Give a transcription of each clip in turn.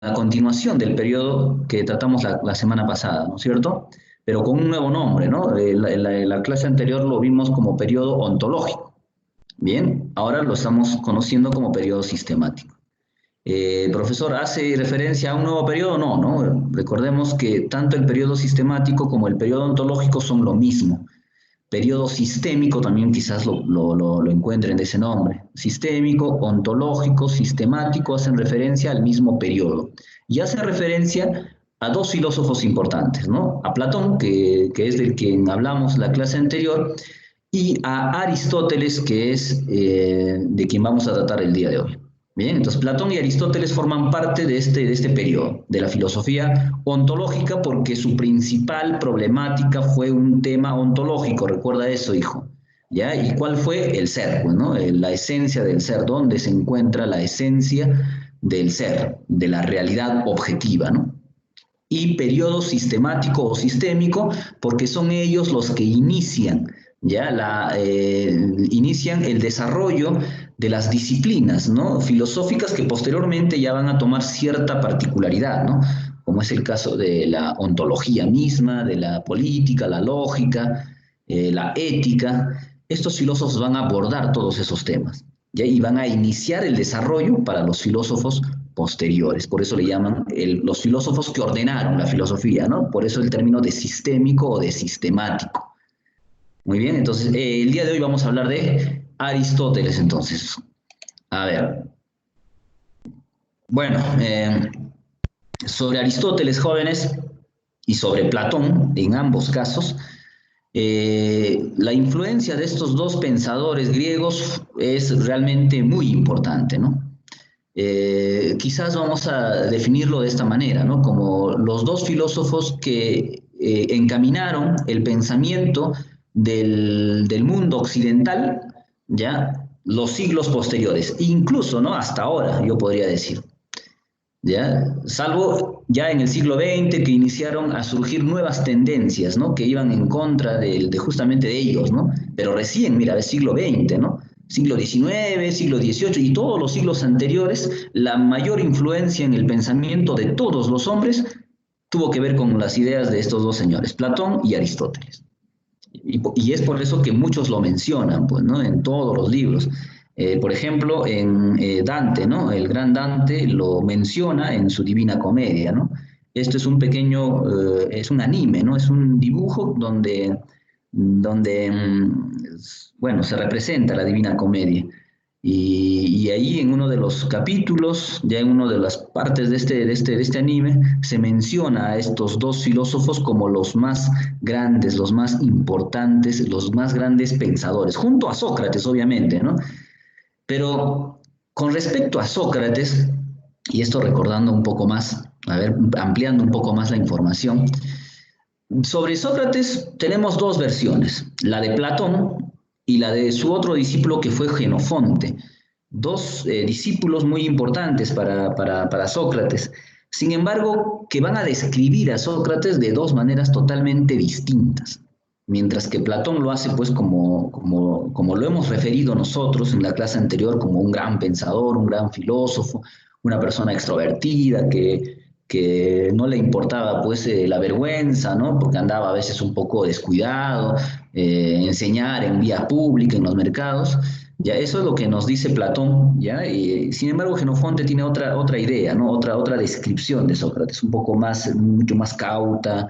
la continuación del periodo que tratamos la semana pasada, ¿no es cierto? Pero con un nuevo nombre, ¿no? La clase anterior lo vimos como periodo ontológico. Bien, ahora lo estamos conociendo como periodo sistemático. Profesor, ¿hace referencia a un nuevo periodo? No, ¿no? Recordemos que tanto el periodo sistemático como el periodo ontológico son lo mismo. Periodo sistémico también quizás lo encuentren de ese nombre. Sistémico, ontológico, sistemático hacen referencia al mismo periodo. Y hacen referencia a dos filósofos importantes, ¿no? A Platón, que es del que hablamos la clase anterior, y a Aristóteles, que es de quien vamos a tratar el día de hoy. Bien, entonces Platón y Aristóteles forman parte de este periodo, de la filosofía ontológica, porque su principal problemática fue un tema ontológico, recuerda eso, hijo. ¿Ya? ¿Y cuál fue? El ser, pues, ¿no? La esencia del ser, ¿dónde se encuentra la esencia del ser, de la realidad objetiva, ¿no? Y periodo sistemático o sistémico, porque son ellos los que inician, ¿ya? Inician el desarrollo de las disciplinas, ¿no? Filosóficas que posteriormente ya van a tomar cierta particularidad, ¿no? Como es el caso de la ontología misma, de la política, la lógica, la ética. Estos filósofos van a abordar todos esos temas, ¿ya? Y van a iniciar el desarrollo para los filósofos posteriores. Por eso le llaman los filósofos que ordenaron la filosofía, ¿no? Por eso el término de sistémico o de sistemático. Muy bien, entonces el día de hoy vamos a hablar de Aristóteles, entonces. A ver, bueno, sobre Aristóteles, jóvenes, y sobre Platón, en ambos casos, la influencia de estos dos pensadores griegos es realmente muy importante, ¿no? Quizás vamos a definirlo de esta manera, ¿no? Como los dos filósofos que encaminaron el pensamiento del mundo occidental, ¿ya? Los siglos posteriores, incluso, ¿no? Hasta ahora, yo podría decir. ¿Ya? Salvo ya en el siglo XX que iniciaron a surgir nuevas tendencias, ¿no? Que iban en contra justamente de ellos, ¿no? Pero recién, mira, el siglo XX, ¿no? Siglo XIX, siglo XVIII y todos los siglos anteriores, la mayor influencia en el pensamiento de todos los hombres tuvo que ver con las ideas de estos dos señores, Platón y Aristóteles. Y es por eso que muchos lo mencionan, pues, ¿no? En todos los libros. Por ejemplo, en Dante, ¿no? El gran Dante lo menciona en su Divina Comedia, ¿no? Esto es un pequeño, es un anime, ¿no? Es un dibujo donde bueno, se representa la Divina Comedia. Y ahí en uno de los capítulos, ya en una de las partes de este anime, se menciona a estos dos filósofos como los más grandes, los más importantes, los más grandes pensadores, junto a Sócrates, obviamente, ¿no? Pero con respecto a Sócrates, y esto recordando un poco más, a ver, ampliando un poco más la información, sobre Sócrates tenemos dos versiones, la de Platón y la de su otro discípulo que fue Jenofonte, dos discípulos muy importantes para Sócrates. Sin embargo, que van a describir a Sócrates de dos maneras totalmente distintas. Mientras que Platón lo hace, pues, como lo hemos referido nosotros en la clase anterior, como un gran pensador, un gran filósofo, una persona extrovertida que no le importaba pues la vergüenza, ¿no? Porque andaba a veces un poco descuidado, enseñar en vía pública, en los mercados. Ya eso es lo que nos dice Platón, ¿ya? Y, sin embargo, Genofonte tiene otra idea, ¿no? Otra descripción de Sócrates, un poco más, mucho más cauta,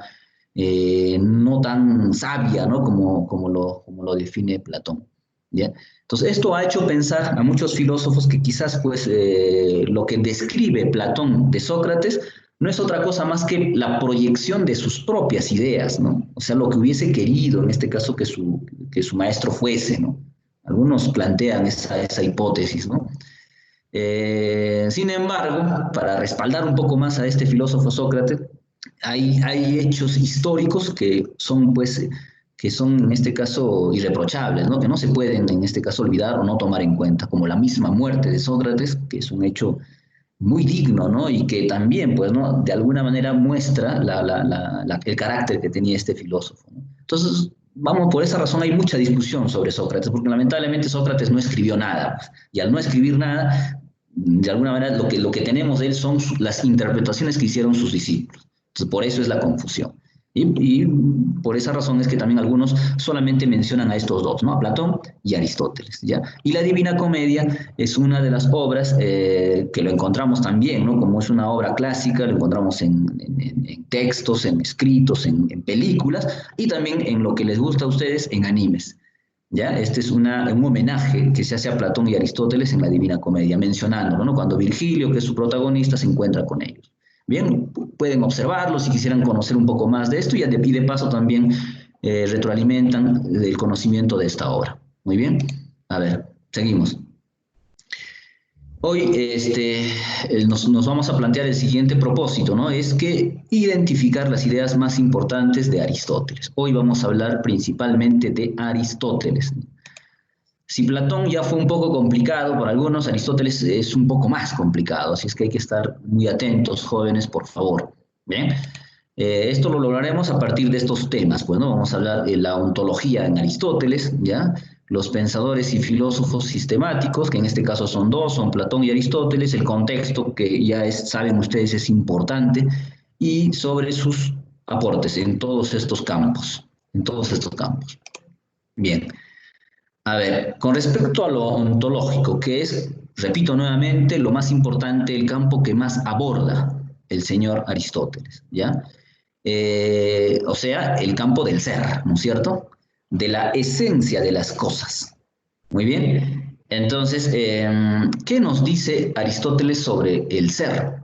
no tan sabia, ¿no? Como lo define Platón, ¿ya? Entonces, esto ha hecho pensar a muchos filósofos que quizás, pues, lo que describe Platón de Sócrates no es otra cosa más que la proyección de sus propias ideas, ¿no? O sea, lo que hubiese querido, en este caso, que su maestro fuese, ¿no? Algunos plantean esa hipótesis, ¿no? Sin embargo, para respaldar un poco más a este filósofo Sócrates, hay hechos históricos que son, pues, que son en este caso irreprochables, ¿no? Que no se pueden en este caso olvidar o no tomar en cuenta, como la misma muerte de Sócrates, que es un hecho muy digno, ¿no? Y que también, pues, ¿no? De alguna manera muestra el carácter que tenía este filósofo, ¿no? Entonces, vamos, por esa razón hay mucha discusión sobre Sócrates, porque lamentablemente Sócrates no escribió nada, pues, y al no escribir nada, de alguna manera lo que tenemos de él son las interpretaciones que hicieron sus discípulos. Entonces, por eso es la confusión. Y por esa razón es que también algunos solamente mencionan a estos dos, ¿no? A Platón y Aristóteles, ¿ya? Y la Divina Comedia es una de las obras que lo encontramos también, ¿no? Como es una obra clásica, lo encontramos en textos, en escritos, en películas y también en lo que les gusta a ustedes, en animes. ¿Ya? Este es un homenaje que se hace a Platón y Aristóteles en la Divina Comedia, mencionándolo, ¿no? Cuando Virgilio, que es su protagonista, se encuentra con ellos. Bien, pueden observarlo si quisieran conocer un poco más de esto y de paso también retroalimentan el conocimiento de esta obra. Muy bien, a ver, seguimos. Hoy nos vamos a plantear el siguiente propósito, ¿no? Es que identificar las ideas más importantes de Aristóteles. Hoy vamos a hablar principalmente de Aristóteles. Si Platón ya fue un poco complicado por algunos, Aristóteles es un poco más complicado, así es que hay que estar muy atentos, jóvenes, por favor. Bien, esto lo lograremos a partir de estos temas. Bueno, vamos a hablar de la ontología en Aristóteles, ¿ya? Los pensadores y filósofos sistemáticos, que en este caso son dos, son Platón y Aristóteles, el contexto que ya saben ustedes es importante, y sobre sus aportes en todos estos campos, en todos estos campos. Bien. A ver, con respecto a lo ontológico, que es, repito nuevamente, lo más importante, el campo que más aborda el señor Aristóteles, ¿ya? O sea, el campo del ser, ¿no es cierto? De la esencia de las cosas. Muy bien. Entonces, ¿qué nos dice Aristóteles sobre el ser?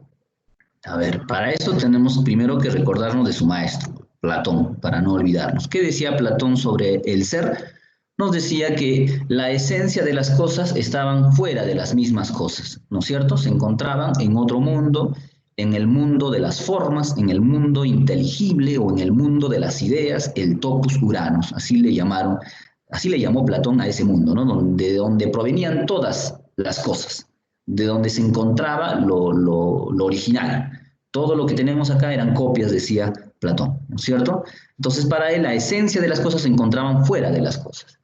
A ver, para eso tenemos primero que recordarnos de su maestro, Platón, para no olvidarnos. ¿Qué decía Platón sobre el ser? Nos decía que la esencia de las cosas estaban fuera de las mismas cosas, ¿no es cierto? Se encontraban en otro mundo, en el mundo de las formas, en el mundo inteligible o en el mundo de las ideas, el topus uranos, así le llamaron, así le llamó Platón a ese mundo, ¿no? De donde provenían todas las cosas, de donde se encontraba lo original. Todo lo que tenemos acá eran copias, decía Platón, ¿no es cierto? Entonces, para él, la esencia de las cosas se encontraban fuera de las cosas.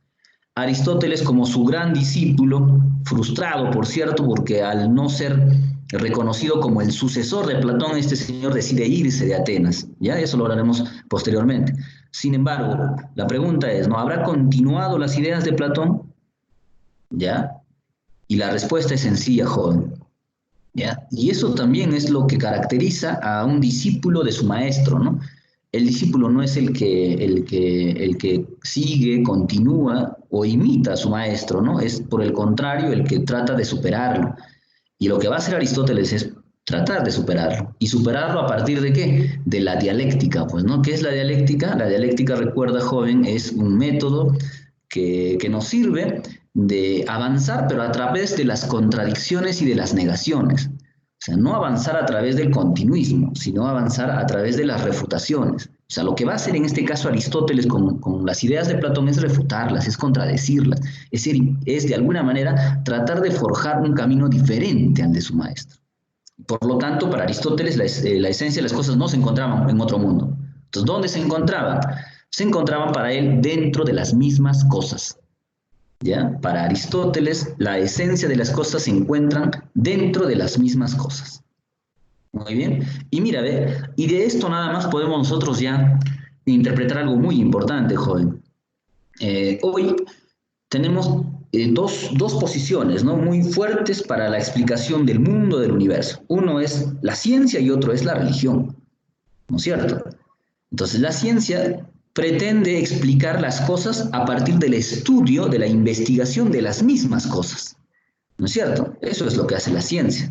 Aristóteles, como su gran discípulo, frustrado, por cierto, porque al no ser reconocido como el sucesor de Platón, este señor decide irse de Atenas. Ya eso lo hablaremos posteriormente. Sin embargo, la pregunta es, ¿no habrá continuado las ideas de Platón? ¿Ya? Y la respuesta es sencilla, joven. ¿Ya? Y eso también es lo que caracteriza a un discípulo de su maestro, ¿no? El discípulo no es el que sigue, continúa o imita a su maestro, ¿no? Es por el contrario el que trata de superarlo. Y lo que va a hacer Aristóteles es tratar de superarlo. ¿Y superarlo a partir de qué? De la dialéctica, pues, ¿no? ¿Qué es la dialéctica? La dialéctica, recuerda, joven, es un método que nos sirve de avanzar, pero a través de las contradicciones y de las negaciones. O sea, no avanzar a través del continuismo, sino avanzar a través de las refutaciones. O sea, lo que va a hacer en este caso Aristóteles con las ideas de Platón es refutarlas, es contradecirlas, es de alguna manera tratar de forjar un camino diferente al de su maestro. Por lo tanto, para Aristóteles la esencia de las cosas no se encontraban en otro mundo. Entonces, ¿dónde se encontraban? Se encontraban para él dentro de las mismas cosas. ¿Ya? Para Aristóteles, la esencia de las cosas se encuentran dentro de las mismas cosas. Muy bien. Y mira, ve, y de esto nada más podemos nosotros ya interpretar algo muy importante, joven. Hoy tenemos dos posiciones, ¿no? Muy fuertes para la explicación del mundo, del universo. Uno es la ciencia y otro es la religión, ¿no es cierto? Entonces, la ciencia pretende explicar las cosas a partir del estudio, de la investigación de las mismas cosas, ¿no es cierto? Eso es lo que hace la ciencia.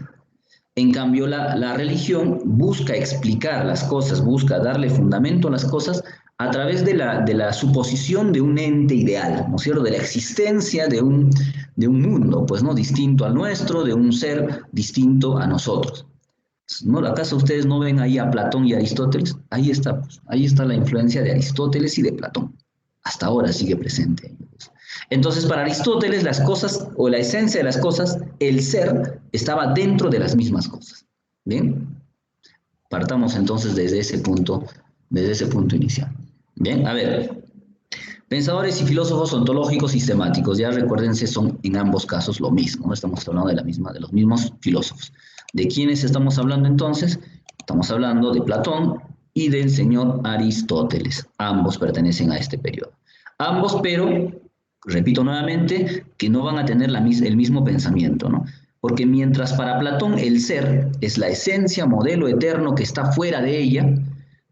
En cambio, la religión busca explicar las cosas, busca darle fundamento a las cosas a través de la suposición de un ente ideal, ¿no es cierto? De la existencia de un mundo, pues, ¿no? Distinto al nuestro, de un ser distinto a nosotros. ¿No? ¿Acaso ustedes no ven ahí a Platón y Aristóteles? Ahí está, pues, ahí está la influencia de Aristóteles y de Platón. Hasta ahora sigue presente. Entonces, para Aristóteles, las cosas, o la esencia de las cosas, el ser, estaba dentro de las mismas cosas. ¿Bien? Partamos entonces desde ese punto inicial. Bien, a ver. Pensadores y filósofos ontológicos sistemáticos, ya recuérdense, son en ambos casos lo mismo, ¿no? Estamos hablando de los mismos filósofos. ¿De quiénes estamos hablando entonces? Estamos hablando de Platón y del señor Aristóteles. Ambos pertenecen a este periodo. Ambos, pero, repito nuevamente, que no van a tener el mismo pensamiento, ¿no? Porque mientras para Platón el ser es la esencia, modelo eterno que está fuera de ella,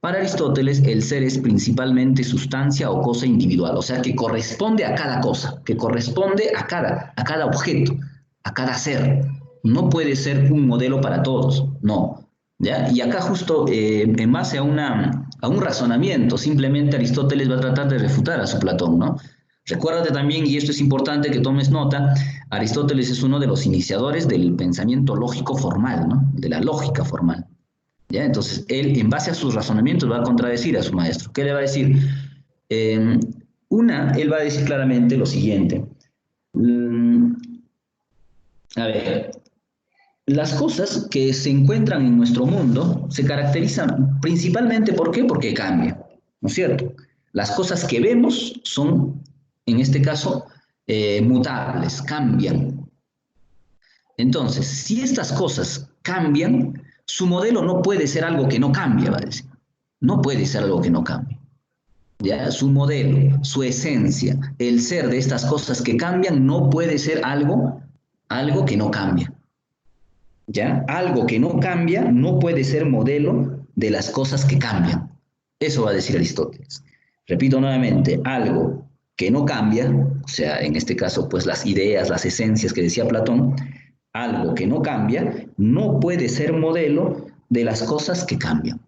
para Aristóteles, el ser es principalmente sustancia o cosa individual, o sea, que corresponde a cada cosa, que corresponde a cada objeto, a cada ser. No puede ser un modelo para todos, no. ¿Ya? Y acá justo en base a un razonamiento, simplemente Aristóteles va a tratar de refutar a su Platón, ¿no? Recuérdate también, y esto es importante que tomes nota, Aristóteles es uno de los iniciadores del pensamiento lógico formal, ¿no? De la lógica formal. ¿Ya? Entonces, él, en base a sus razonamientos, va a contradecir a su maestro. ¿Qué le va a decir? Eh, él va a decir claramente lo siguiente. Mm, a ver, las cosas que se encuentran en nuestro mundo se caracterizan principalmente, ¿por qué? Porque cambian, ¿no es cierto? Las cosas que vemos son, en este caso, mutables, cambian. Entonces, si estas cosas cambian, su modelo no puede ser algo que no cambie, va a decir. No puede ser algo que no cambie. ¿Ya? Su modelo, su esencia, el ser de estas cosas que cambian no puede ser algo que no cambia. ¿Ya? Algo que no cambia no puede ser modelo de las cosas que cambian. Eso va a decir Aristóteles. Repito nuevamente, algo que no cambia, o sea, en este caso, pues las ideas, las esencias que decía Platón, algo que no cambia no puede ser modelo de las cosas que cambian.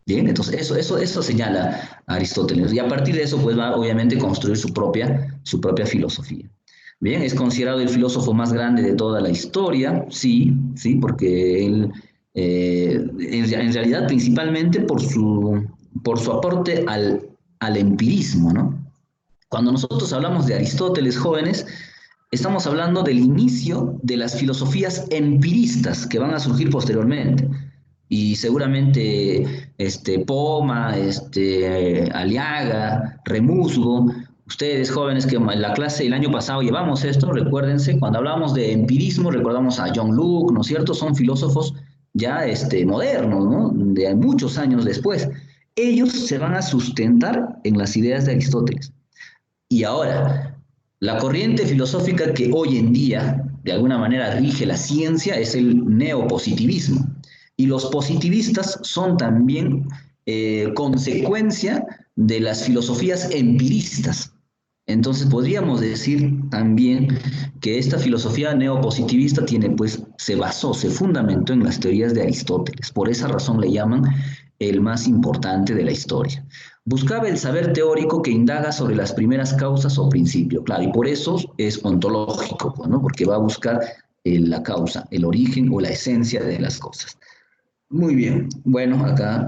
Bien, entonces eso señala Aristóteles. Y a partir de eso, pues va obviamente a construir su propia filosofía. Bien, es considerado el filósofo más grande de toda la historia, sí, sí, porque él, en realidad, principalmente por su aporte al empirismo, ¿no? Cuando nosotros hablamos de Aristóteles, jóvenes, estamos hablando del inicio de las filosofías empiristas que van a surgir posteriormente. Y seguramente Poma, Aliaga, Remusgo, ustedes jóvenes que en la clase el año pasado llevamos esto, recuérdense, cuando hablamos de empirismo recordamos a John Locke, ¿no es cierto? Son filósofos ya modernos, ¿no? De muchos años después. Ellos se van a sustentar en las ideas de Aristóteles. Y ahora, la corriente filosófica que hoy en día, de alguna manera, rige la ciencia es el neopositivismo. Y los positivistas son también consecuencia de las filosofías empiristas. Entonces podríamos decir también que esta filosofía neopositivista se basó, se fundamentó en las teorías de Aristóteles. Por esa razón le llaman el más importante de la historia. Buscaba el saber teórico que indaga sobre las primeras causas o principios, claro, y por eso es ontológico, ¿no? Porque va a buscar la causa, el origen o la esencia de las cosas. Muy bien, bueno, acá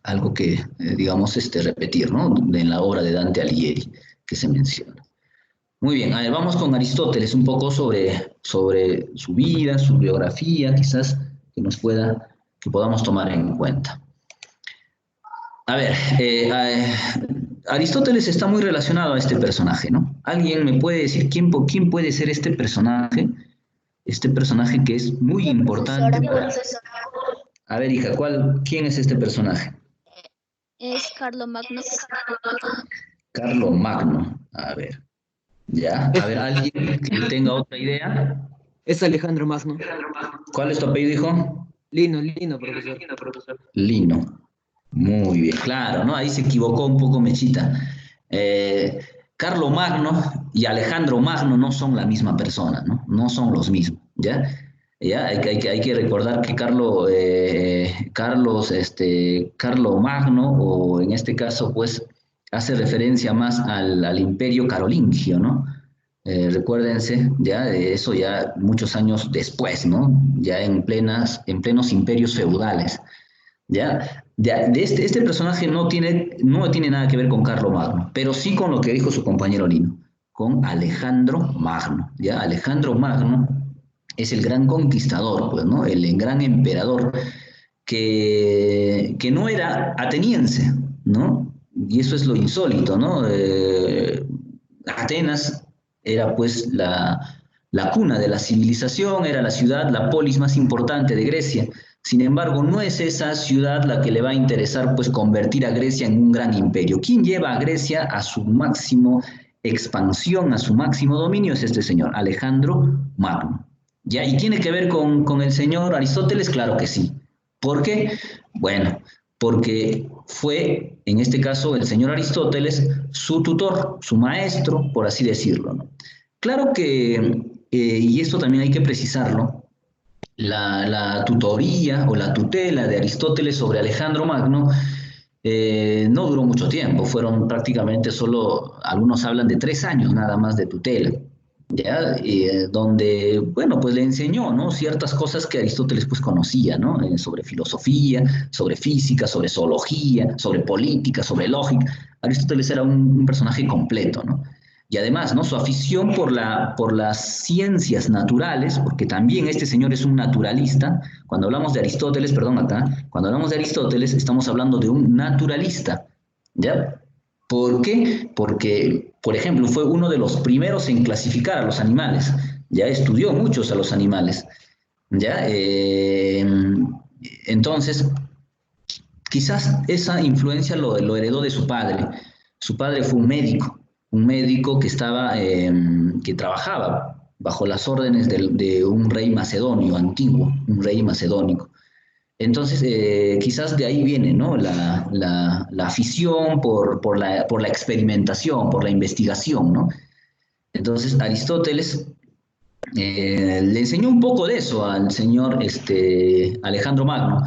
algo que, digamos, repetir, ¿no? En la obra de Dante Alighieri que se menciona. Muy bien, a ver, vamos con Aristóteles, un poco sobre su vida, su biografía, quizás que podamos tomar en cuenta. A ver, Aristóteles está muy relacionado a este personaje, ¿no? ¿Alguien me puede decir quién puede ser este personaje? Este personaje que es muy importante para... A ver, hija, ¿quién es este personaje? Es Carlomagno. Carlomagno, a ver, ya, a ver, ¿alguien que tenga otra idea? Es Alejandro Magno. ¿Cuál es tu apellido, hijo? Lino, profesor. Lino. Muy bien, claro, ¿no? Ahí se equivocó un poco Mechita. Carlomagno y Alejandro Magno no son la misma persona, ¿no? No son los mismos, ¿ya? ¿Ya? Hay que recordar que Carlo Magno, o en este caso, pues, hace referencia más al imperio carolingio, ¿no? Recuérdense, ya de eso ya muchos años después, ¿no? Ya en plenos imperios feudales, ¿ya? Este personaje no tiene nada que ver con Carlo Magno, pero sí con lo que dijo su compañero Lino, con Alejandro Magno, ¿ya? Alejandro Magno es el gran conquistador, pues, ¿no? El gran emperador que no era ateniense, ¿no? y eso es lo insólito, ¿no? Atenas era pues la cuna de la civilización, era la ciudad, la polis más importante de Grecia. Sin embargo, no es esa ciudad la que le va a interesar pues convertir a Grecia en un gran imperio. ¿Quién lleva a Grecia a su máximo expansión, a su máximo dominio? Es este señor, Alejandro Magno. ¿Ya? ¿Y tiene que ver con el señor Aristóteles? Claro que sí. ¿Por qué? Bueno, porque fue, en este caso, el señor Aristóteles, su tutor, su maestro, por así decirlo, ¿no? Claro que, y esto también hay que precisarlo, la tutoría o la tutela de Aristóteles sobre Alejandro Magno no duró mucho tiempo, fueron prácticamente solo, algunos hablan de 3 años nada más de tutela, ¿ya? Donde, bueno, pues le enseñó, ¿no? Ciertas cosas que Aristóteles pues conocía, ¿no? Sobre filosofía, sobre física, sobre zoología, sobre política, sobre lógica. Aristóteles era un personaje completo, ¿no? Y además, ¿no? Su afición por las ciencias naturales, porque también este señor es un naturalista. Cuando hablamos de Aristóteles, perdón acá, cuando hablamos de Aristóteles estamos hablando de un naturalista, ¿ya? ¿Por qué? Porque, por ejemplo, fue uno de los primeros en clasificar a los animales, ya estudió muchos a los animales, ¿ya? Entonces, quizás esa influencia lo heredó de su padre. Su padre fue un médico que que trabajaba bajo las órdenes de un rey macedonio antiguo, un rey macedónico. Entonces, quizás de ahí viene, ¿no? La afición por la experimentación, por la investigación, ¿no? Entonces, Aristóteles le enseñó un poco de eso al señor Alejandro Magno,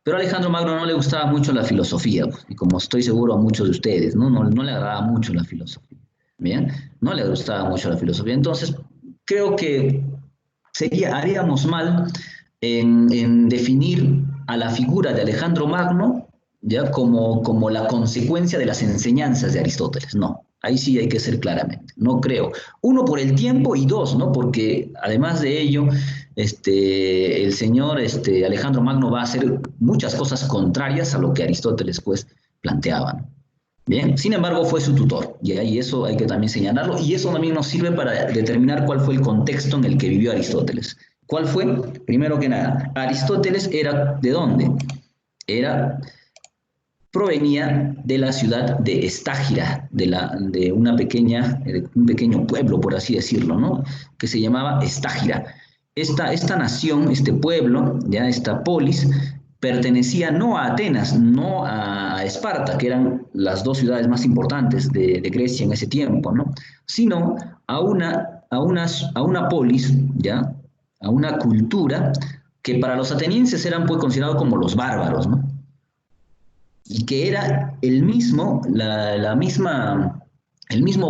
pero a Alejandro Magno no le gustaba mucho la filosofía, pues, y como estoy seguro a muchos de ustedes, ¿no? No le agradaba mucho la filosofía, ¿bien? No le gustaba mucho la filosofía. Entonces, creo que haríamos mal en definir a la figura de Alejandro Magno ya como la consecuencia de las enseñanzas de Aristóteles. No, ahí sí hay que ser claramente. No creo. Uno, por el tiempo, y dos, ¿no? Porque además de ello, el señor Alejandro Magno va a hacer muchas cosas contrarias a lo que Aristóteles pues planteaba, ¿no? Bien, sin embargo fue su tutor, y ahí eso hay que también señalarlo, y eso también nos sirve para determinar cuál fue el contexto en el que vivió Aristóteles. ¿Cuál fue? Primero que nada, Aristóteles era ¿de dónde? Provenía de la ciudad de Estágira, de un pequeño pueblo, por así decirlo, ¿no? Que se llamaba Estágira. Esta nación, este pueblo, ya esta polis, pertenecía no a Atenas, no a Esparta, que eran las dos ciudades más importantes de Grecia en ese tiempo, ¿no? Sino a una polis, ¿ya? A una cultura que para los atenienses eran pues considerados como los bárbaros, ¿no? Y que era el mismo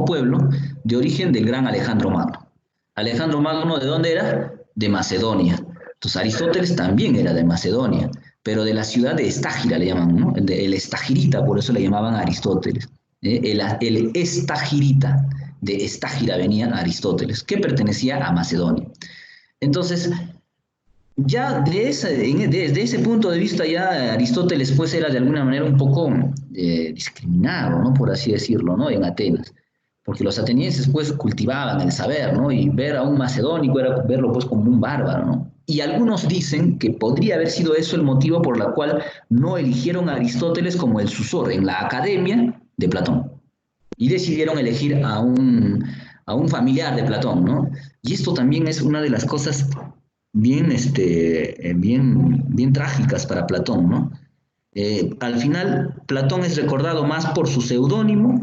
pueblo de origen del gran Alejandro Magno. Alejandro Magno, ¿de dónde era? De Macedonia. Entonces Aristóteles también era de Macedonia, pero de la ciudad de Estágira le llaman, ¿no? El Estagirita, por eso le llamaban a Aristóteles. El Estagirita, de Estágira venía Aristóteles, que pertenecía a Macedonia. Entonces, ya desde ese punto de vista ya Aristóteles pues era de alguna manera un poco discriminado, ¿no? Por así decirlo, ¿no? En Atenas, porque los atenienses pues cultivaban el saber, ¿no? Y ver a un macedónico era verlo pues como un bárbaro, ¿no? Y algunos dicen que podría haber sido eso el motivo por el cual no eligieron a Aristóteles como el sucesor en la academia de Platón y decidieron elegir a un familiar de Platón, ¿no? Y esto también es una de las cosas bien trágicas para Platón, ¿no? Al final, Platón es recordado más por su seudónimo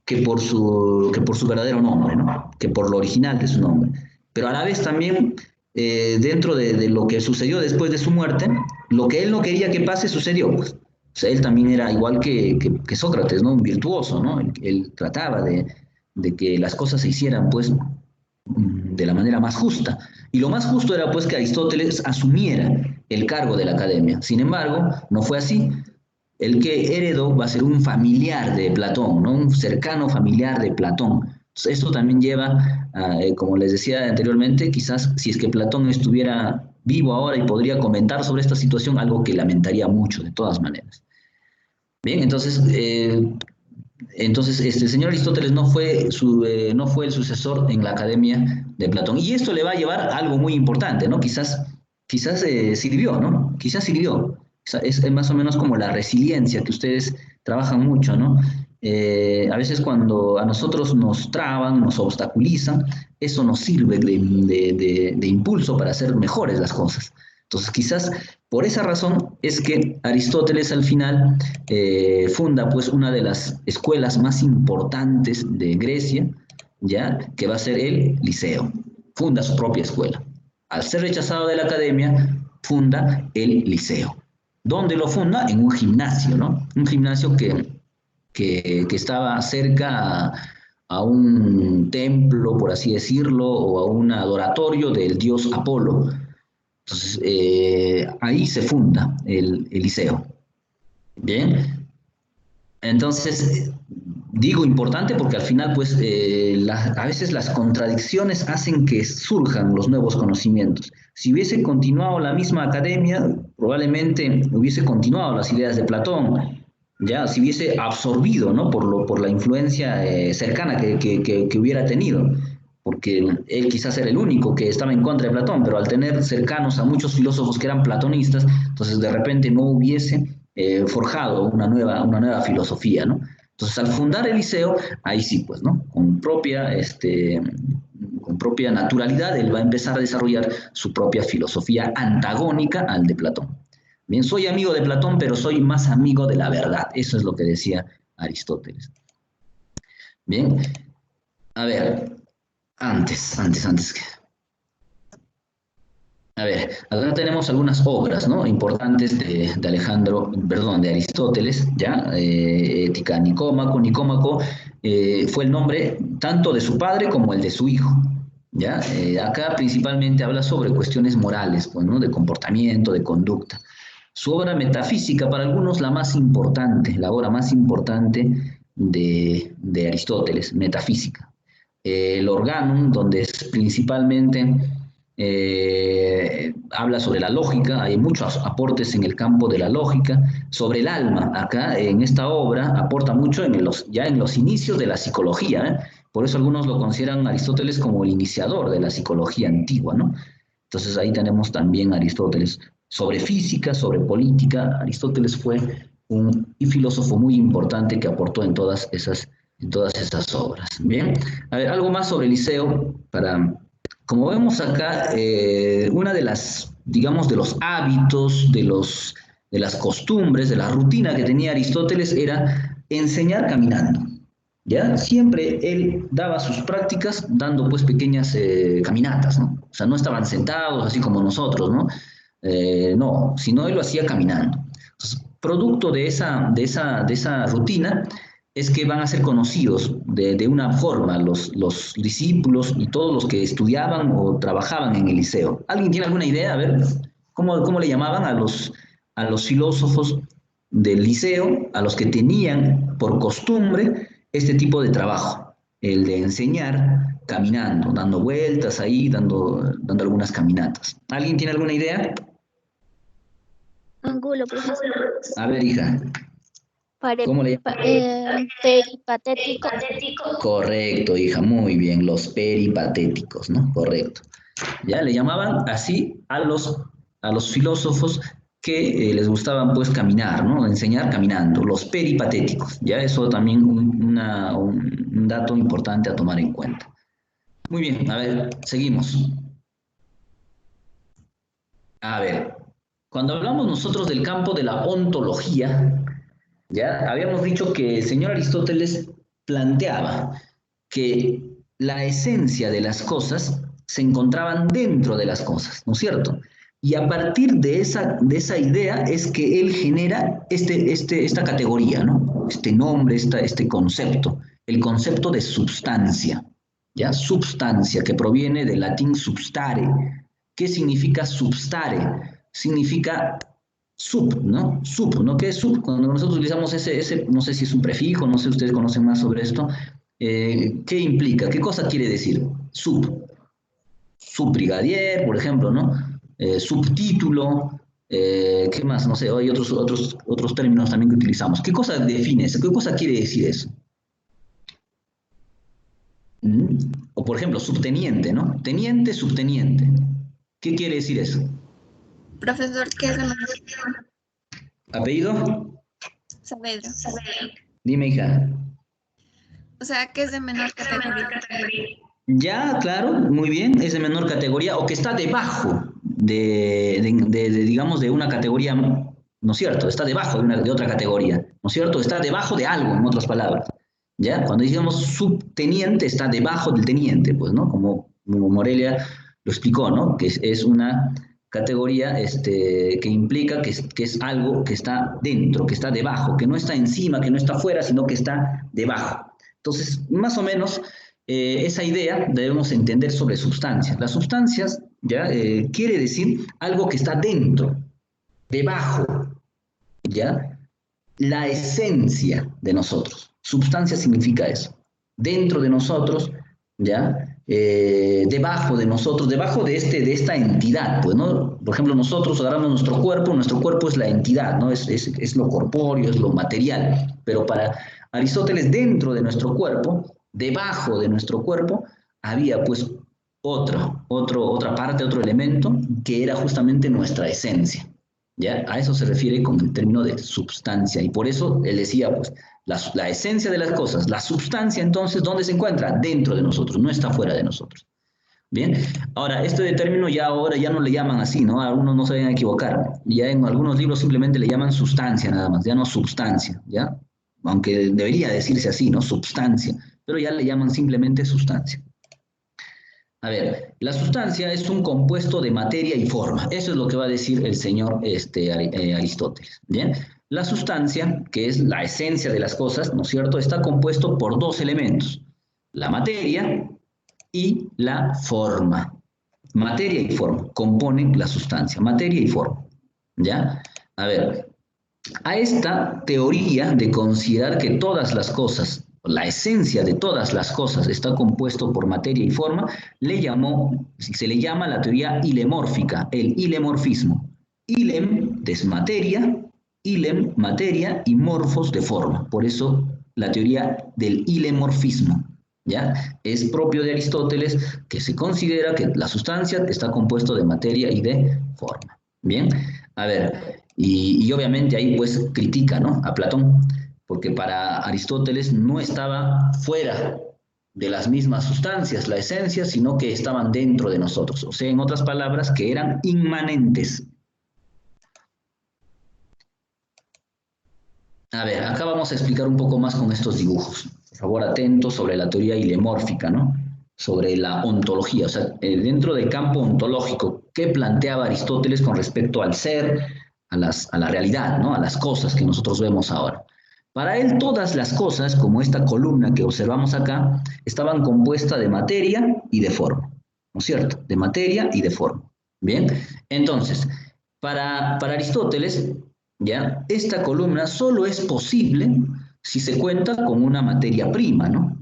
que por su verdadero nombre, ¿no? Que por lo original de su nombre. Pero a la vez también, dentro de lo que sucedió después de su muerte, lo que él no quería que pase sucedió, pues. O sea, él también era igual que Sócrates, ¿no? Un virtuoso, ¿no? Él trataba de que las cosas se hicieran, pues, de la manera más justa. Y lo más justo era pues que Aristóteles asumiera el cargo de la academia. Sin embargo, no fue así. El que heredó va a ser un familiar de Platón, ¿no? Un cercano familiar de Platón. Entonces, esto también lleva, como les decía anteriormente, quizás si es que Platón estuviera vivo ahora y podría comentar sobre esta situación, algo que lamentaría mucho de todas maneras. Bien, entonces, Entonces, el señor Aristóteles no fue el sucesor en la academia de Platón. Y esto le va a llevar a algo muy importante, ¿no? Quizás sirvió, ¿no? Quizás sirvió. O sea, es más o menos como la resiliencia que ustedes trabajan mucho, ¿no? A veces cuando a nosotros nos traban, nos obstaculizan, eso nos sirve de impulso para hacer mejores las cosas. Entonces, quizás por esa razón es que Aristóteles al final funda pues una de las escuelas más importantes de Grecia, ya que va a ser el Liceo. Funda su propia escuela. Al ser rechazado de la academia, funda el Liceo. ¿Dónde lo funda? En un gimnasio, ¿no? Un gimnasio que estaba cerca a un templo, por así decirlo, o a un adoratorio del dios Apolo. Entonces, ahí se funda el liceo. Bien, entonces, digo importante porque al final, pues, a veces las contradicciones hacen que surjan los nuevos conocimientos. Si hubiese continuado la misma academia, probablemente hubiese continuado las ideas de Platón, ya, si hubiese absorbido, ¿no? Por la influencia cercana que hubiera tenido, porque él quizás era el único que estaba en contra de Platón, pero al tener cercanos a muchos filósofos que eran platonistas, entonces de repente no hubiese forjado una nueva filosofía, ¿no? Entonces, al fundar el liceo, ahí sí, pues, ¿no? Con propia naturalidad, él va a empezar a desarrollar su propia filosofía antagónica al de Platón. Bien, soy amigo de Platón, pero soy más amigo de la verdad. Eso es lo que decía Aristóteles. Bien, a ver, antes. A ver, acá tenemos algunas obras, ¿no? Importantes de Aristóteles, ¿ya? Ética Nicómaco. Nicómaco fue el nombre tanto de su padre como el de su hijo, ¿ya? Acá principalmente habla sobre cuestiones morales, pues, ¿no? De comportamiento, de conducta. Su obra metafísica, para algunos la obra más importante de Aristóteles, metafísica. El Organum, donde es principalmente habla sobre la lógica, hay muchos aportes en el campo de la lógica, sobre el alma. Acá en esta obra aporta mucho ya en los inicios de la psicología, ¿eh? Por eso algunos lo consideran Aristóteles como el iniciador de la psicología antigua, ¿no? Entonces ahí tenemos también a Aristóteles sobre física, sobre política. Aristóteles fue un filósofo muy importante que aportó en todas esas obras. Bien, a ver, algo más sobre el liceo como vemos acá, una de las, digamos, de los hábitos, de las costumbres, de la rutina que tenía Aristóteles era enseñar caminando. ¿Ya? Siempre él daba sus prácticas dando pues pequeñas caminatas, ¿no? O sea, no estaban sentados así como nosotros, ¿no? No, sino él lo hacía caminando. Entonces, producto de esa rutina es que van a ser conocidos de una forma los discípulos y todos los que estudiaban o trabajaban en el liceo. ¿Alguien tiene alguna idea? A ver, ¿cómo le llamaban a los filósofos del liceo, a los que tenían por costumbre este tipo de trabajo, el de enseñar caminando, dando vueltas ahí, dando algunas caminatas? ¿Alguien tiene alguna idea? Angulo, profesor. A ver, hija, ¿cómo le llaman? Peripatético. Correcto, hija, muy bien, los peripatéticos, ¿no? Correcto. Ya le llamaban así a los filósofos que les gustaban pues caminar, ¿no? Enseñar caminando, los peripatéticos. Ya eso también un dato importante a tomar en cuenta. Muy bien, a ver, seguimos. A ver, cuando hablamos nosotros del campo de la ontología, ya habíamos dicho que el señor Aristóteles planteaba que la esencia de las cosas se encontraban dentro de las cosas, ¿no es cierto? Y a partir de esa idea es que él genera esta categoría, ¿no? Este nombre, este concepto, el concepto de substancia, ¿ya? Substancia, que proviene del latín substare. ¿Qué significa substare? Significa ¿no? ¿No? ¿Qué es sub? Cuando nosotros utilizamos ese, no sé si es un prefijo, no sé si ustedes conocen más sobre esto, ¿qué implica? ¿Qué cosa quiere decir? Subbrigadier, por ejemplo, ¿no? Subtítulo, ¿qué más? No sé, hay otros términos también que utilizamos. ¿Qué cosa define eso? ¿Qué cosa quiere decir eso? ¿Mm? O por ejemplo, subteniente, ¿no? Teniente, subteniente. ¿Qué quiere decir eso? Profesor, ¿qué es de menor ¿Apellido? Saavedra? Dime, hija. O sea, ¿qué es de menor categoría? Ya, claro, muy bien, es de menor categoría o que está debajo digamos, de una categoría, ¿no es cierto? Está debajo de otra categoría, ¿no es cierto? Está debajo de algo, en otras palabras. ¿Ya? Cuando decimos subteniente, está debajo del teniente, pues, ¿no? Como Morelia lo explicó, ¿no? Que es una categoría que implica que es algo que está dentro, que está debajo, que no está encima, que no está afuera, sino que está debajo. Entonces, más o menos, esa idea debemos entender sobre sustancias. Las sustancias, ¿ya? Quiere decir algo que está dentro, debajo, ¿ya? La esencia de nosotros. Substancia significa eso. Dentro de nosotros, ¿ya? Debajo de nosotros, debajo de esta entidad, pues, ¿no? Por ejemplo, nosotros agarramos nuestro cuerpo es la entidad, ¿no? Es lo corpóreo, es lo material, pero para Aristóteles, dentro de nuestro cuerpo, debajo de nuestro cuerpo, había pues otra parte, otro elemento, que era justamente nuestra esencia. ¿Ya? A eso se refiere con el término de substancia. Y por eso él decía, pues, la esencia de las cosas, la substancia, entonces, ¿dónde se encuentra? Dentro de nosotros, no está fuera de nosotros. Bien, ahora, este término ya ahora ya no le llaman así, ¿no? Algunos no se vayan a equivocar. Ya en algunos libros simplemente le llaman sustancia nada más, ya no substancia, ¿ya? Aunque debería decirse así, ¿no? Substancia, pero ya le llaman simplemente sustancia. A ver, la sustancia es un compuesto de materia y forma. Eso es lo que va a decir el señor Aristóteles. ¿Bien? La sustancia, que es la esencia de las cosas, ¿no es cierto?, está compuesto por dos elementos, la materia y la forma. Materia y forma componen la sustancia, materia y forma. ¿Ya? A ver, a esta teoría de considerar que todas las cosas, la esencia de todas las cosas está compuesto por materia y forma, se le llama la teoría ilemórfica, el ilemorfismo. Ilem es materia, ilem materia y morfos de forma. Por eso la teoría del ilemorfismo. ¿Ya? Es propio de Aristóteles que se considera que la sustancia está compuesto de materia y de forma. Bien, a ver, y obviamente ahí pues critica, ¿no?, a Platón, porque para Aristóteles no estaba fuera de las mismas sustancias, la esencia, sino que estaban dentro de nosotros. O sea, en otras palabras, que eran inmanentes. A ver, acá vamos a explicar un poco más con estos dibujos. Por favor, atentos sobre la teoría ilemórfica, ¿no? Sobre la ontología, o sea, dentro del campo ontológico, ¿qué planteaba Aristóteles con respecto al ser, a la realidad, ¿no? A las cosas que nosotros vemos ahora? Para él, todas las cosas, como esta columna que observamos acá, estaban compuestas de materia y de forma, ¿no es cierto? De materia y de forma. Bien, entonces, para Aristóteles, ¿ya? Esta columna solo es posible si se cuenta con una materia prima, ¿no?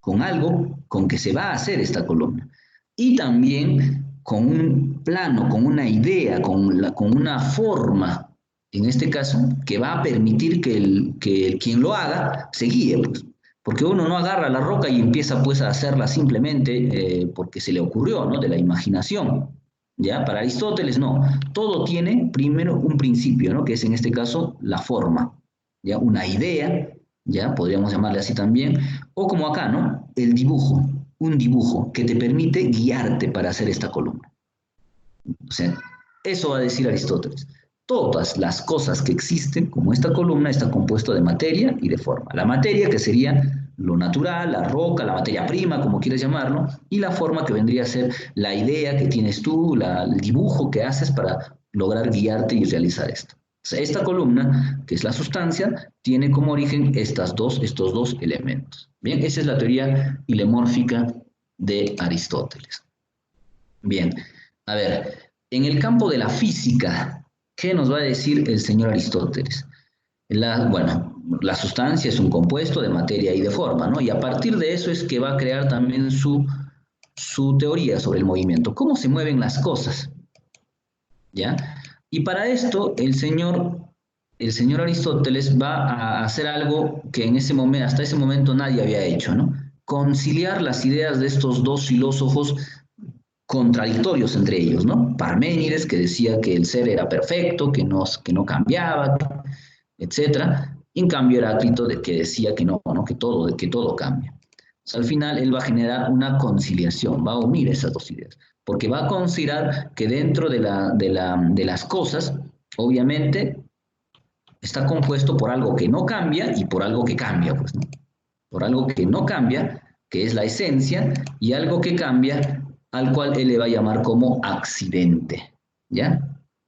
Con algo con que se va a hacer esta columna. Y también con un plano, con una idea, con una forma, en este caso, que va a permitir que quien lo haga se guíe, pues. Porque uno no agarra la roca y empieza pues a hacerla simplemente porque se le ocurrió, ¿no? De la imaginación. ¿Ya? Para Aristóteles no. Todo tiene primero un principio, ¿no? Que es en este caso la forma. ¿Ya? Una idea, ¿ya? Podríamos llamarle así también. O como acá, ¿no? El dibujo. Un dibujo que te permite guiarte para hacer esta columna. O sea, eso va a decir Aristóteles. Todas las cosas que existen, como esta columna, está compuesto de materia y de forma. La materia, que sería lo natural, la roca, la materia prima, como quieras llamarlo, y la forma, que vendría a ser la idea que tienes tú, el dibujo que haces para lograr guiarte y realizar esto. O sea, esta columna, que es la sustancia, tiene como origen estos dos elementos. Bien, esa es la teoría ilemórfica de Aristóteles. Bien, a ver, en el campo de la física, ¿qué nos va a decir el señor Aristóteles? Bueno, la sustancia es un compuesto de materia y de forma, ¿no? Y a partir de eso es que va a crear también su teoría sobre el movimiento. ¿Cómo se mueven las cosas? ¿Ya? Y para esto el señor Aristóteles va a hacer algo que en ese momento, hasta ese momento nadie había hecho, ¿no? conciliar las ideas de estos dos filósofos contradictorios entre ellos, ¿no? Parménides, que decía que el ser era perfecto, que no cambiaba, etcétera. En cambio, Heráclito que decía que no, ¿no? Que todo cambia. O sea, al final, él va a generar una conciliación, va a unir esas dos ideas, porque va a considerar que dentro de las cosas, obviamente, está compuesto por algo que no cambia y por algo que cambia, pues, ¿no? Por algo que no cambia, que es la esencia, y algo que cambia, al cual él le va a llamar como accidente, ¿ya?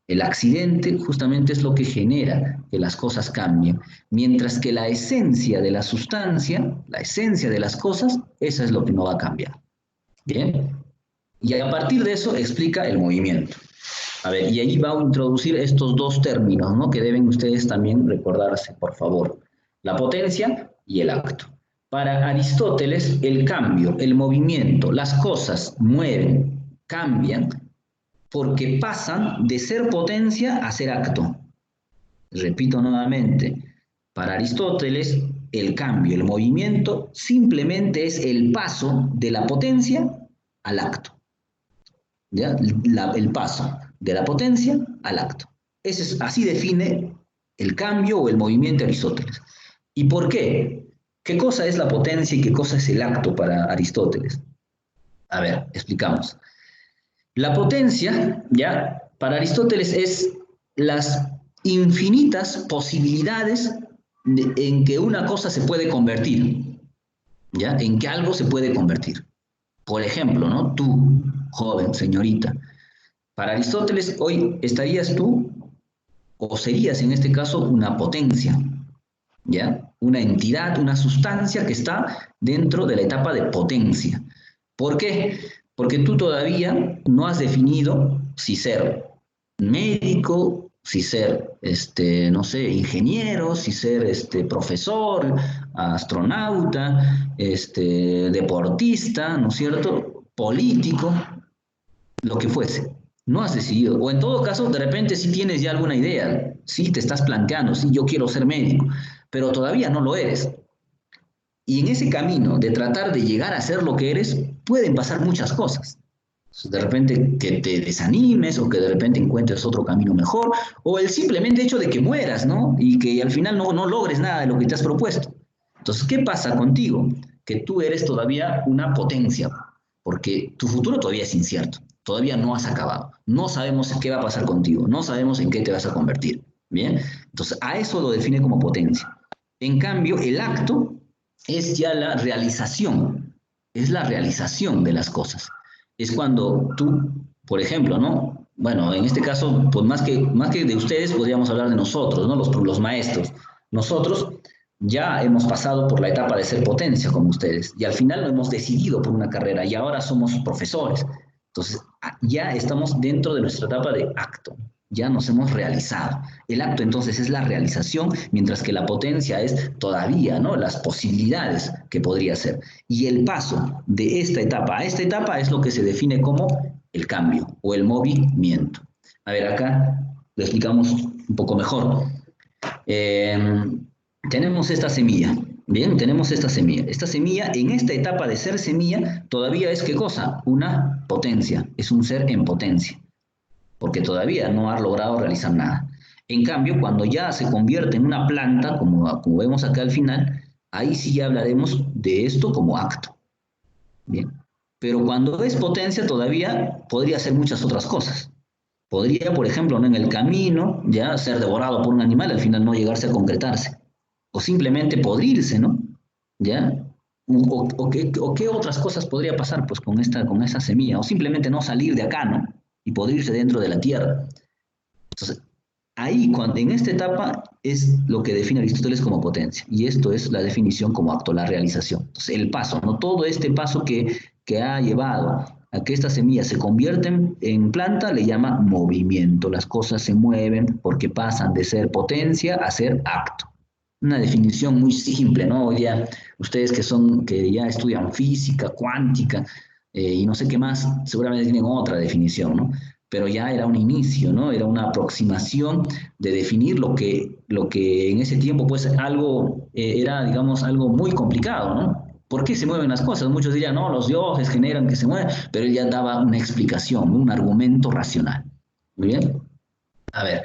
El accidente justamente es lo que genera que las cosas cambien, mientras que la esencia de la sustancia, la esencia de las cosas, esa es lo que no va a cambiar, ¿bien? Y a partir de eso explica el movimiento. A ver, y ahí va a introducir estos dos términos, ¿no? Que deben ustedes también recordarse, por favor. La potencia y el acto. Para Aristóteles, el cambio, el movimiento, las cosas mueven, cambian, porque pasan de ser potencia a ser acto. Repito nuevamente, para Aristóteles, el cambio, el movimiento, simplemente es el paso de la potencia al acto. ¿Ya? El paso de la potencia al acto. Así define el cambio o el movimiento de Aristóteles. ¿Y por qué? ¿Qué cosa es la potencia y qué cosa es el acto para Aristóteles? A ver, explicamos. La potencia, ya, para Aristóteles es las infinitas posibilidades en que una cosa se puede convertir, ¿ya? En que algo se puede convertir. Por ejemplo, ¿no? Tú, joven, señorita, para Aristóteles hoy estarías tú o serías en este caso una potencia, ¿ya? Una entidad, una sustancia que está dentro de la etapa de potencia. ¿Por qué? Porque tú todavía no has definido si ser médico, si ser, no sé, ingeniero, si ser profesor, astronauta, deportista, ¿no es cierto? Político, lo que fuese. No has decidido. O en todo caso, de repente sí tienes ya alguna idea, sí te estás planteando, sí, yo quiero ser médico, pero todavía no lo eres. Y en ese camino de tratar de llegar a ser lo que eres, pueden pasar muchas cosas. De repente que te desanimes o que de repente encuentres otro camino mejor, o el simplemente hecho de que mueras, ¿no? Y que al final no logres nada de lo que te has propuesto. Entonces, ¿qué pasa contigo? Que tú eres todavía una potencia, porque tu futuro todavía es incierto, todavía no has acabado, no sabemos qué va a pasar contigo, no sabemos en qué te vas a convertir, ¿bien? Entonces, a eso lo define como potencia. En cambio, el acto es ya la realización, es la realización de las cosas. Es cuando tú, por ejemplo, ¿no? Bueno, en este caso, pues más que de ustedes, podríamos hablar de nosotros, ¿no? Los maestros. Nosotros ya hemos pasado por la etapa de ser potencia como ustedes y al final lo hemos decidido por una carrera y ahora somos profesores. Entonces, ya estamos dentro de nuestra etapa de acto, ya nos hemos realizado. El acto entonces es la realización, mientras que la potencia es todavía, ¿no? Las posibilidades que podría ser. Y el paso de esta etapa a esta etapa es lo que se define como el cambio o el movimiento. A ver, acá lo explicamos un poco mejor. Tenemos esta semilla, ¿bien? Tenemos esta semilla. Esta semilla, en esta etapa de ser semilla, todavía es ¿qué cosa? Una potencia, es un ser en potencia, porque todavía no ha logrado realizar nada. En cambio, cuando ya se convierte en una planta, como vemos acá al final, ahí sí ya hablaremos de esto como acto, ¿bien? Pero cuando es potencia todavía podría hacer muchas otras cosas. Podría, por ejemplo, ¿no? En el camino ya ser devorado por un animal, al final no llegarse a concretarse. O simplemente podrirse, ¿no? ¿Ya? O qué otras cosas podría pasar pues con esa semilla, o simplemente no salir de acá, ¿no? Y podrirse dentro de la tierra. Entonces, ahí, en esta etapa, es lo que define Aristóteles como potencia, y esto es la definición como acto, la realización. Entonces, el paso, ¿no? Todo este paso que ha llevado a que esta semilla se convierta en planta, le llama movimiento. Las cosas se mueven porque pasan de ser potencia a ser acto. Una definición muy simple, ¿no? Hoy día, ustedes que ya estudian física, cuántica, y no sé qué más, seguramente tienen otra definición, ¿no? Pero ya era un inicio, ¿no? Era una aproximación de definir lo que en ese tiempo, pues, era, digamos, algo muy complicado, ¿no? ¿Por qué se mueven las cosas? Muchos dirían, no, los dioses generan que se mueven, pero él ya daba una explicación, un argumento racional. Muy bien. A ver,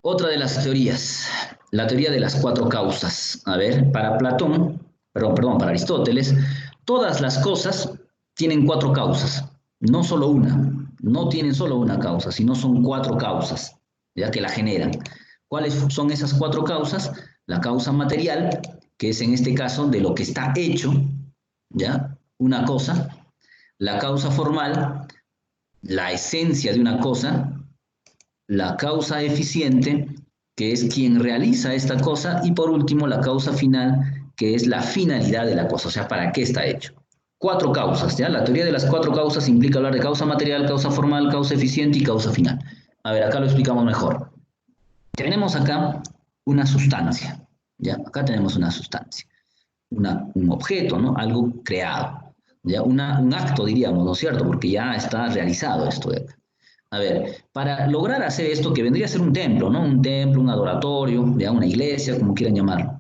otra de las teorías, la teoría de las cuatro causas. A ver, para Platón, perdón, para Aristóteles, todas las cosas tienen cuatro causas, no solo una, no tienen solo una causa, sino son cuatro causas, ya que la generan. ¿Cuáles son esas cuatro causas? La causa material, que es en este caso de lo que está hecho, ¿ya? Una cosa. La causa formal, la esencia de una cosa. La causa eficiente, que es quien realiza esta cosa, y por último la causa final, que es la finalidad de la cosa, o sea, para qué está hecho. Cuatro causas, ¿ya? La teoría de las cuatro causas implica hablar de causa material, causa formal, causa eficiente y causa final. A ver, acá lo explicamos mejor. Tenemos acá una sustancia, ¿ya? Acá tenemos una sustancia, un objeto, ¿no? Algo creado, ¿ya? Un acto, diríamos, ¿no es cierto? Porque ya está realizado esto de acá. A ver, para lograr hacer esto, que vendría a ser un templo, ¿no? Un templo, un adoratorio, ya una iglesia, como quieran llamarlo,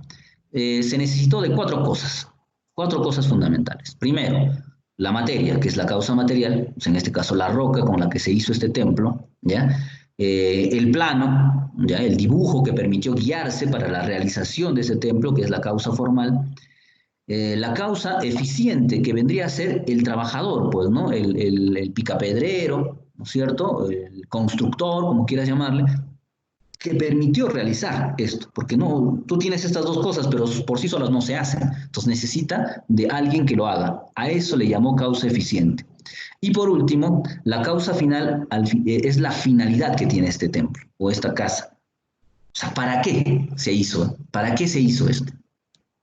se necesitó de cuatro cosas fundamentales. Primero, la materia, que es la causa material, pues en este caso la roca con la que se hizo este templo, ¿ya? El plano, ¿ya? El dibujo que permitió guiarse para la realización de ese templo, que es la causa formal. La causa eficiente, que vendría a ser el trabajador, pues, ¿no? El picapedrero, ¿no es cierto? El constructor, como quieras llamarle, que permitió realizar esto, porque no, tú tienes estas dos cosas, pero por sí solas no se hacen, entonces necesita de alguien que lo haga. A eso le llamó causa eficiente. Y por último, la causa final es la finalidad que tiene este templo o esta casa. O sea, ¿para qué se hizo? ¿Para qué se hizo esto?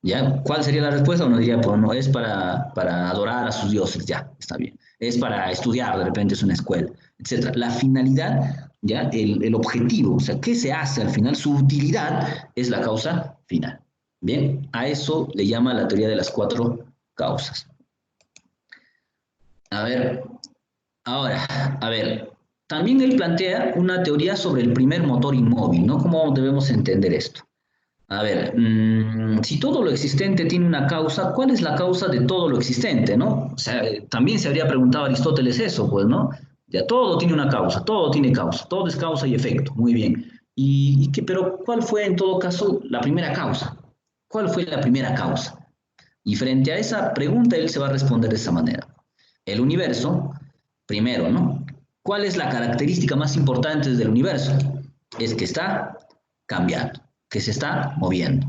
¿Ya? ¿Cuál sería la respuesta? Uno diría, pues no, es para adorar a sus dioses, ya, está bien. Es para estudiar, de repente es una escuela, etc. La finalidad, ¿ya? El objetivo, o sea, ¿qué se hace al final? Su utilidad es la causa final. Bien, a eso le llama la teoría de las cuatro causas. A ver, ahora, a ver, también él plantea una teoría sobre el primer motor inmóvil, ¿no? ¿Cómo debemos entender esto? A ver, si todo lo existente tiene una causa, ¿cuál es la causa de todo lo existente, no? O sea, también se habría preguntado Aristóteles eso, pues, ¿no? Ya todo tiene una causa, todo tiene causa, todo es causa y efecto, muy bien. Pero ¿cuál fue en todo caso la primera causa? ¿Cuál fue la primera causa? Y frente a esa pregunta él se va a responder de esa manera. El universo, primero, ¿no? ¿Cuál es la característica más importante del universo? Es que está cambiando, que se está moviendo.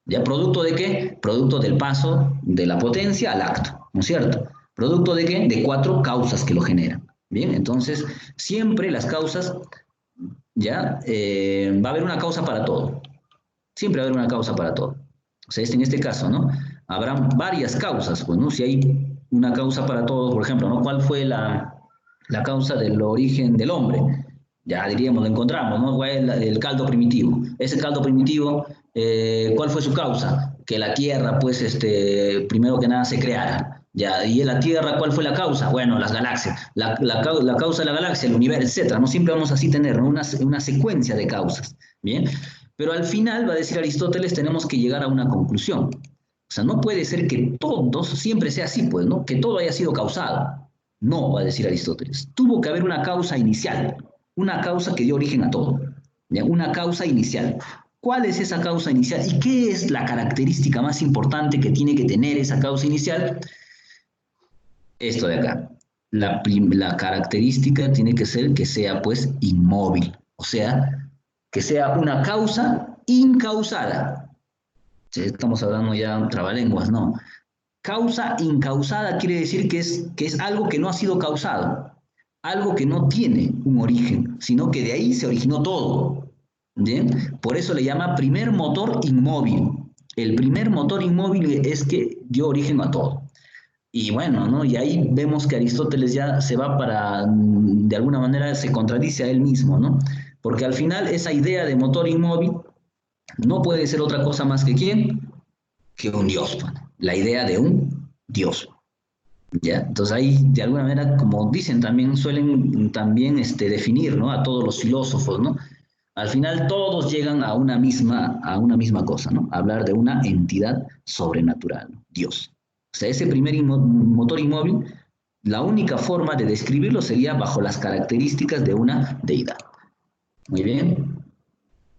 ¿Ya producto de qué? Producto del paso de la potencia al acto, ¿no es cierto? ¿Producto de qué? De cuatro causas que lo generan. Bien, entonces siempre las causas, ya, va a haber una causa para todo. Siempre va a haber una causa para todo. O sea, en este caso, ¿no? Habrán varias causas, pues, ¿no? Si hay una causa para todo, por ejemplo, ¿no? ¿Cuál fue la causa del origen del hombre? Ya diríamos, lo encontramos, ¿no? ¿Cuál es el caldo primitivo? Ese caldo primitivo, ¿cuál fue su causa? Que la tierra, pues, primero que nada se creara. Ya, y en la Tierra, ¿cuál fue la causa? Bueno, las galaxias. La causa de la galaxia, el universo, etcétera. No siempre vamos así tener, ¿no? Una secuencia de causas. Bien. Pero al final, va a decir Aristóteles, tenemos que llegar a una conclusión. O sea, no puede ser que todo siempre sea así, pues, ¿no? Que todo haya sido causado. No, va a decir Aristóteles. Tuvo que haber una causa inicial, una causa que dio origen a todo. ¿Ya? Una causa inicial. ¿Cuál es esa causa inicial? ¿Y qué es la característica más importante que tiene que tener esa causa inicial? Esto de acá. La característica tiene que ser que sea, pues, inmóvil. O sea, que sea una causa incausada. Estamos hablando ya trabalenguas, ¿no? Causa incausada quiere decir que es algo que no ha sido causado, algo que no tiene un origen, sino que de ahí se originó todo. ¿Bien? Por eso le llama primer motor inmóvil. El primer motor inmóvil es que dio origen a todo. Y bueno, ¿no? Y ahí vemos que Aristóteles ya se va de alguna manera se contradice a él mismo, ¿no? Porque al final esa idea de motor inmóvil no puede ser otra cosa más que ¿quién? Que un Dios, pues. La idea de un Dios. ¿Ya? Entonces ahí, de alguna manera, como dicen también, suelen también definir, ¿no? A todos los filósofos, ¿no? Al final todos llegan a una misma cosa, ¿no? Hablar de una entidad sobrenatural, ¿no? Dios. O sea, ese primer motor inmóvil, la única forma de describirlo sería bajo las características de una deidad. Muy bien.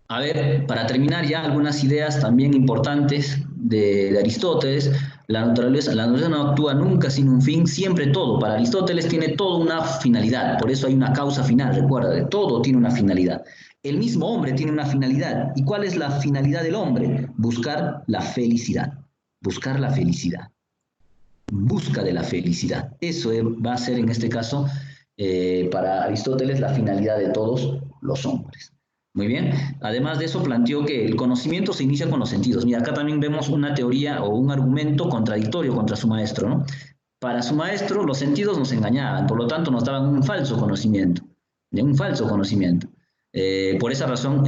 A ver, para terminar ya algunas ideas también importantes de Aristóteles. La naturaleza no actúa nunca sin un fin, siempre todo. Para Aristóteles tiene toda una finalidad, por eso hay una causa final, recuerda, todo tiene una finalidad. El mismo hombre tiene una finalidad. ¿Y cuál es la finalidad del hombre? Buscar la felicidad. Buscar la felicidad. Busca de la felicidad. Eso va a ser en este caso, para Aristóteles, la finalidad de todos los hombres. Muy bien. Además de eso, planteó que el conocimiento se inicia con los sentidos. Mira, acá también vemos una teoría o un argumento contradictorio contra su maestro, ¿no? Para su maestro, los sentidos nos engañaban, por lo tanto, nos daban un falso conocimiento. Un falso conocimiento. Por esa razón,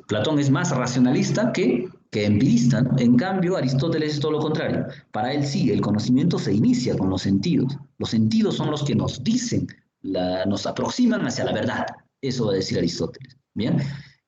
Platón es más racionalista que empirista, ¿no? En cambio, Aristóteles es todo lo contrario. Para él sí, el conocimiento se inicia con los sentidos. Los sentidos son los que nos dicen, nos aproximan hacia la verdad. Eso va a decir Aristóteles. Bien.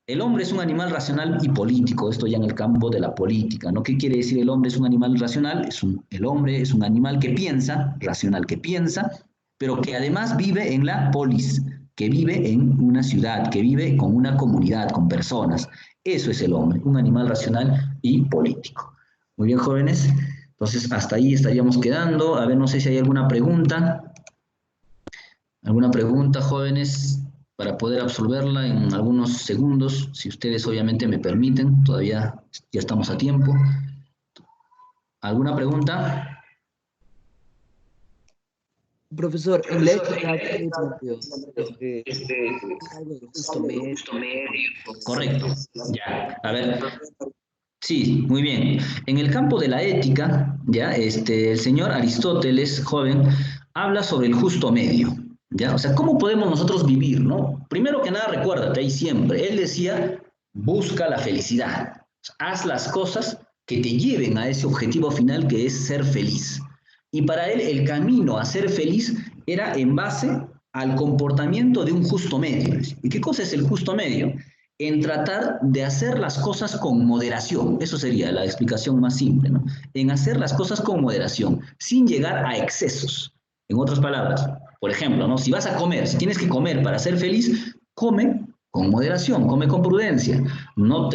El hombre es un animal racional y político. Esto ya en el campo de la política, ¿no? ¿Qué quiere decir el hombre es un animal racional? El hombre es un animal que piensa, racional que piensa, pero que además vive en la polis, que vive en una ciudad, que vive con una comunidad, con personas. Eso es el hombre, un animal racional y político. Muy bien, jóvenes. Entonces, hasta ahí estaríamos quedando. A ver, no sé si hay alguna pregunta. ¿Alguna pregunta, jóvenes? Para poder absolverla en algunos segundos, si ustedes obviamente me permiten, todavía ya estamos a tiempo. ¿Alguna pregunta? Profesor, en la ética, ¿qué planteó? Algo de justo medio. Correcto. Ya, a ver. Sí, muy bien. En el campo de la ética, ya, el señor Aristóteles, joven, habla sobre el justo medio. ¿Ya? O sea, ¿cómo podemos nosotros vivir, no? Primero que nada, recuérdate, ahí siempre, él decía, busca la felicidad. O sea, haz las cosas que te lleven a ese objetivo final que es ser feliz. Y para él el camino a ser feliz era en base al comportamiento de un justo medio. ¿Y qué cosa es el justo medio? En tratar de hacer las cosas con moderación. Eso sería la explicación más simple, ¿no? En hacer las cosas con moderación, sin llegar a excesos. En otras palabras, por ejemplo, ¿no? Si vas a comer, si tienes que comer para ser feliz, come con moderación, come con prudencia. No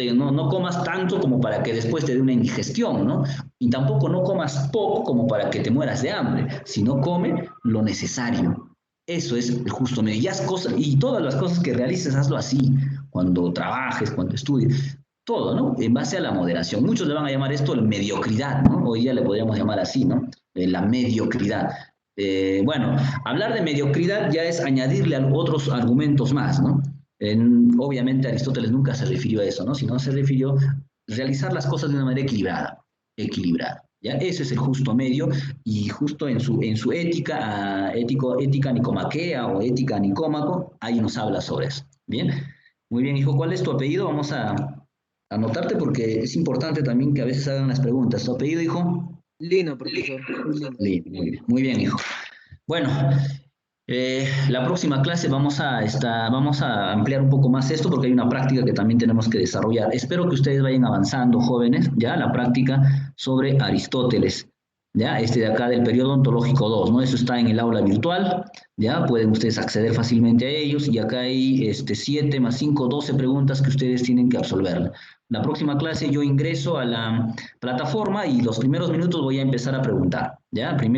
comas tanto como para que después te dé una indigestión, ¿no? Y tampoco no comas poco como para que te mueras de hambre, sino come lo necesario. Eso es el justo medio. Y todas las cosas que realices, hazlo así. Cuando trabajes, cuando estudies, todo, ¿no? En base a la moderación. Muchos le van a llamar esto mediocridad, ¿no? Hoy día le podríamos llamar así, ¿no? La mediocridad. Bueno, hablar de mediocridad ya es añadirle otros argumentos más, ¿no? Obviamente Aristóteles nunca se refirió a eso, ¿no? Sino se refirió a realizar las cosas de una manera equilibrada, ¿ya? Ese es el justo medio, y justo en su ética, ética nicomaquea o ética nicómaco, ahí nos habla sobre eso. Bien, muy bien, hijo, ¿cuál es tu apellido? Vamos a anotarte porque es importante también que a veces hagan las preguntas. ¿Tu apellido, hijo? Lino, profesor. Lino, muy bien, hijo. Bueno, la próxima clase vamos a ampliar un poco más esto porque hay una práctica que también tenemos que desarrollar. Espero que ustedes vayan avanzando, jóvenes, ya la práctica sobre Aristóteles, ya de acá del periodo ontológico 2, ¿no? Eso está en el aula virtual, ya pueden ustedes acceder fácilmente a ellos, y acá hay 7 más 5, 12 preguntas que ustedes tienen que absolver. La próxima clase yo ingreso a la plataforma y los primeros minutos voy a empezar a preguntar, ya. Primero